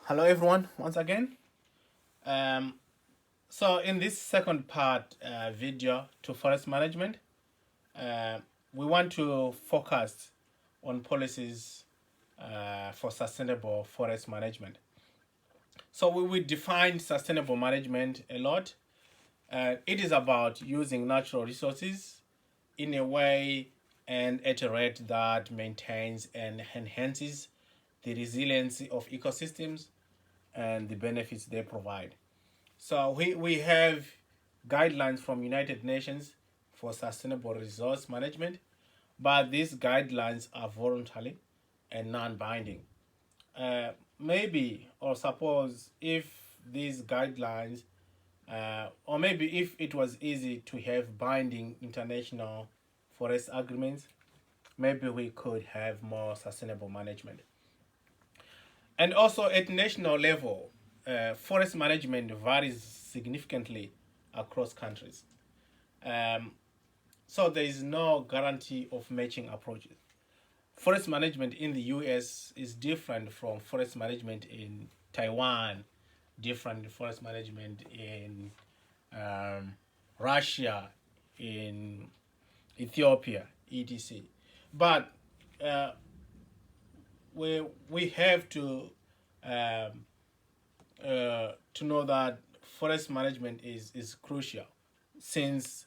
Hello, everyone, once again. Um, so, in this second part video to forest management, uh, we want to focus on policies for sustainable forest management. So, we define sustainable management a lot. It is about using natural resources in a way and at a rate that maintains and enhances the resiliency of ecosystems and the benefits they provide. So we have guidelines from United Nations for sustainable resource management, but these guidelines are voluntary and non-binding. Maybe or suppose if these guidelines, or maybe if it was easy to have binding international forest agreements, maybe we could have more sustainable management. And also at national level, forest management varies significantly across countries. Um, so there is no guarantee of matching approaches. Forest management in the US is different from forest management in Taiwan, different forest management in um, Russia, in Ethiopia, etc. But uh, we have um, to know that forest management is crucial since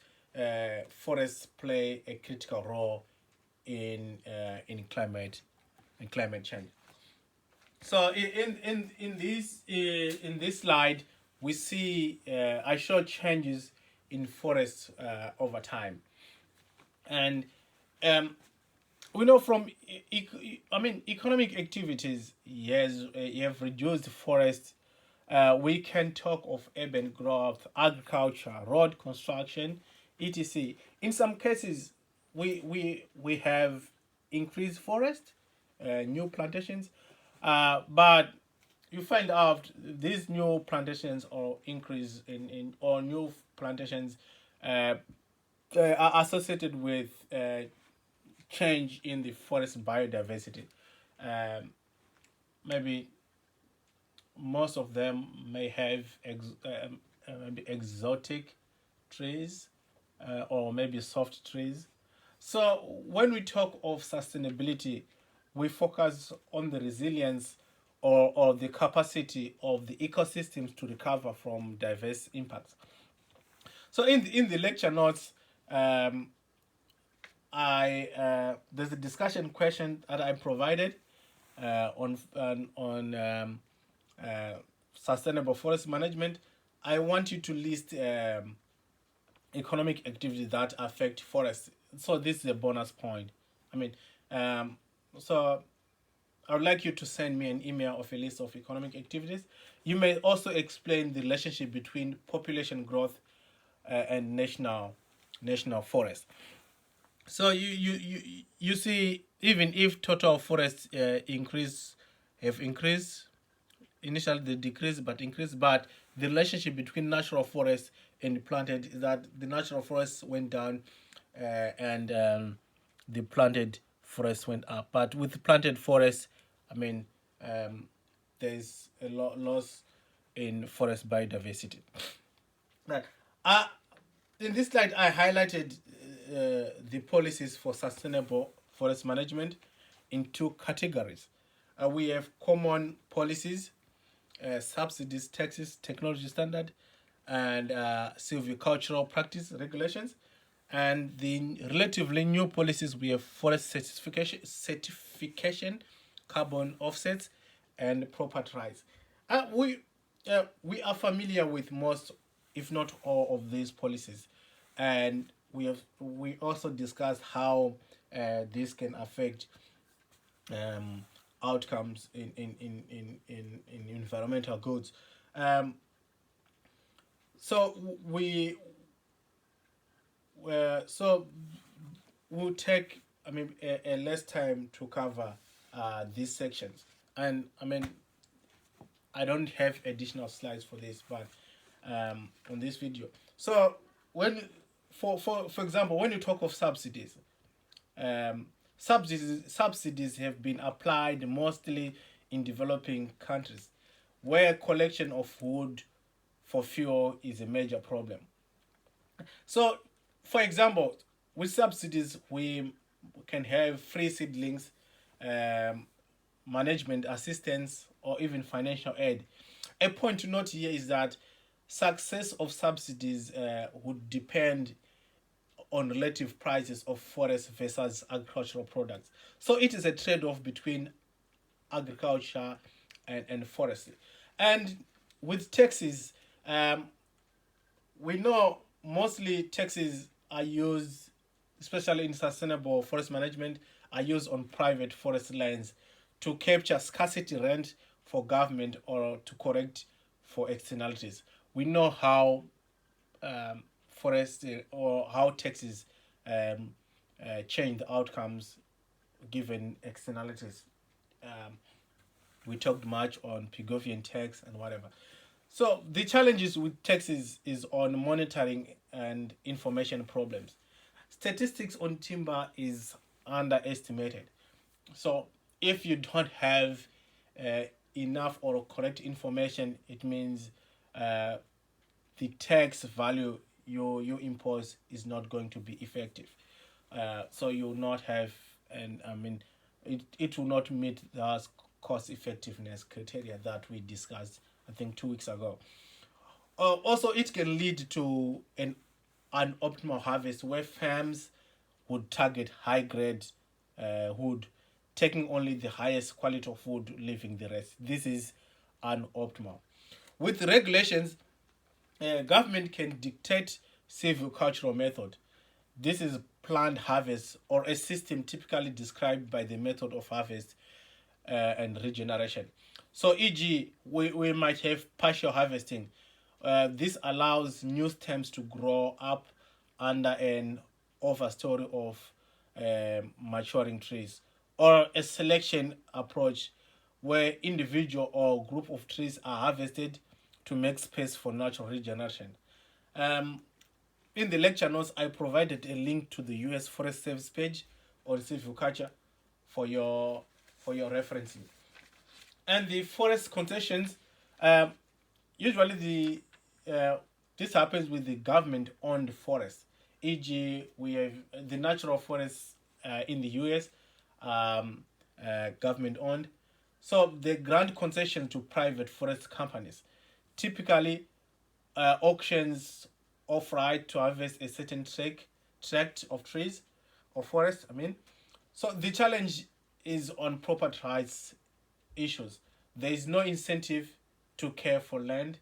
forests play a critical role in climate change. So in this slide we see I show changes in forests over time, and um, we know from economic activities, yes, you have reduced forest. We can talk of urban growth, agriculture, road construction, etc. In some cases, we have increased forest, new plantations, but you find out these new plantations or increase in or new plantations uh, are associated with change in the forest biodiversity. Um, Maybe most of them may have maybe exotic trees or maybe soft trees. So when we talk of sustainability, we focus on the resilience or the capacity of the ecosystems to recover from diverse impacts. So in the lecture notes, um, I there's a discussion question that I provided on uh, sustainable forest management. I want you to list economic activities that affect forests. So this is a bonus point. I mean, um, so I would like you to send me an email of a list of economic activities. You may also explain the relationship between population growth and national forests. So you see, even if total forests increase have increased, initially they decreased but increased, but the relationship between natural forests and planted is that the natural forests went down, and the planted forest went up. But with planted forests, I mean, um, there's a loss in forest biodiversity. That uh, in this slide, I highlighted the policies for sustainable forest management in two categories. We have common policies, subsidies, taxes, technology standard, and silvicultural practice regulations. And the relatively new policies, we have forest certification, carbon offsets, and property rights. We are familiar with most, if not all, of these policies, and we also discussed how this can affect um, outcomes in environmental goods. Um, so so we'll take a less time to cover these sections, and I don't have additional slides for this, but on this video. So when for example, when you talk of subsidies, um, subsidies have been applied mostly in developing countries, where collection of wood for fuel is a major problem. So, for example, with subsidies, we can have free seedlings, um, management assistance, or even financial aid. A point to note here is that success of subsidies would depend on relative prices of forest versus agricultural products. So it is a trade-off between agriculture and forestry. And with taxes, um, we know mostly taxes are used, especially in sustainable forest management, are used on private forest lands to capture scarcity rent for government or to correct for externalities. We know how forest or how taxes um, change the outcomes given externalities. Um, we talked much on Pigovian tax and whatever. So the challenges with taxes is on monitoring and information problems. Statistics on timber is underestimated. So if you don't have uh, enough or correct information, it means uh, the tax value you impose is not going to be effective. So you will not have, and I mean, it will not meet the cost effectiveness criteria that we discussed, I think, 2 weeks ago. Also, it can lead to an optimal harvest where farms would target high grade wood, taking only the highest quality of wood, leaving the rest. This is unoptimal. With regulations, government can dictate silvicultural method. This is planned harvest or a system typically described by the method of harvest and regeneration. So, e.g., we might have partial harvesting. This allows new stems to grow up under an overstory of maturing trees, or a selection approach where individual or group of trees are harvested to make space for natural regeneration. Um, in the lecture notes, I provided a link to the U.S. Forest Service page on silviculture for your referencing. And the forest concessions, um, usually this happens with the government-owned forests. E.g., we have the natural forests in the U.S. Government-owned. So they grant concession to private forest companies. Typically, auctions offer right to harvest a certain tract of trees or forest. I mean, so the challenge is on property rights issues. There is no incentive to care for land,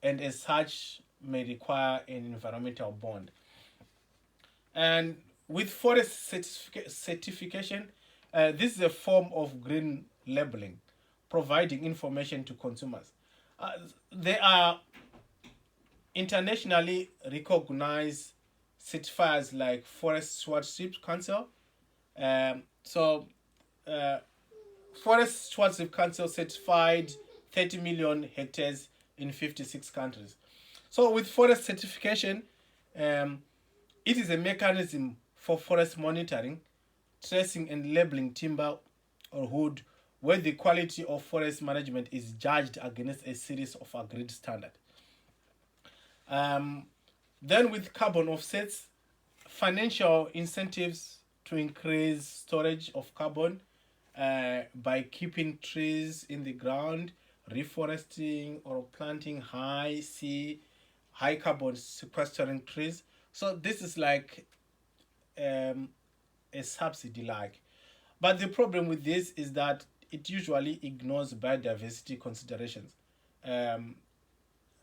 and as such, may require an environmental bond. And with forest certification, this is a form of green labeling, providing information to consumers. There are internationally recognized certifiers like Forest Stewardship Council. So, uh, Forest Stewardship Council certified 30 million hectares in 56 countries. So, with forest certification, um, it is a mechanism for forest monitoring, tracing, and labeling timber or wood, where the quality of forest management is judged against a series of agreed standards. Um, then, with carbon offsets, financial incentives to increase storage of carbon by keeping trees in the ground, reforesting, or planting high carbon sequestering trees. So this is like um, a subsidy like. But the problem with this is that it usually ignores biodiversity considerations. Um,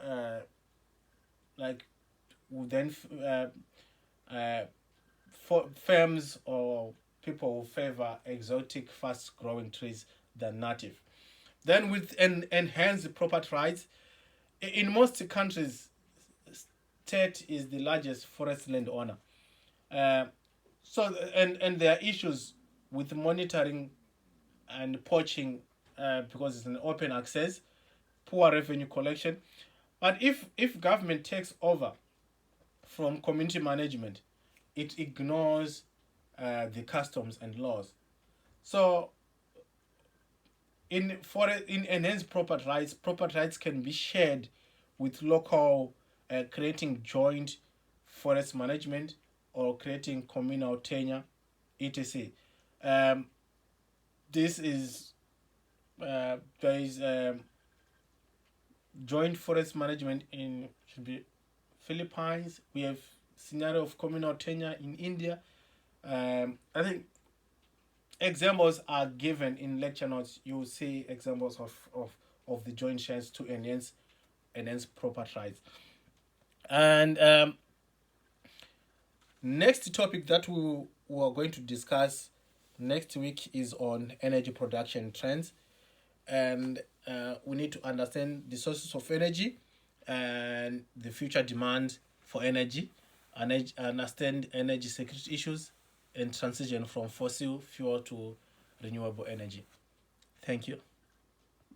uh, like then uh, for firms or people who favor exotic fast growing trees than native. Then with enhanced property rights, in most countries, state is the largest forest landowner. Uh, so and there are issues with monitoring and poaching because it's an open access, poor revenue collection. But if government takes over from community management, it ignores the customs and laws. So in enhanced property rights can be shared with local, creating joint forest management or creating communal tenure, etc. Um, this is there is joint forest management in should be Philippines. We have scenario of communal tenure in India. I think examples are given in lecture notes. You will see examples of the joint shares to enhance property rights. And next topic that we are going to discuss next week is on energy production trends, and we need to understand the sources of energy and the future demand for energy, and understand energy security issues and transition from fossil fuel to renewable energy. Thank you.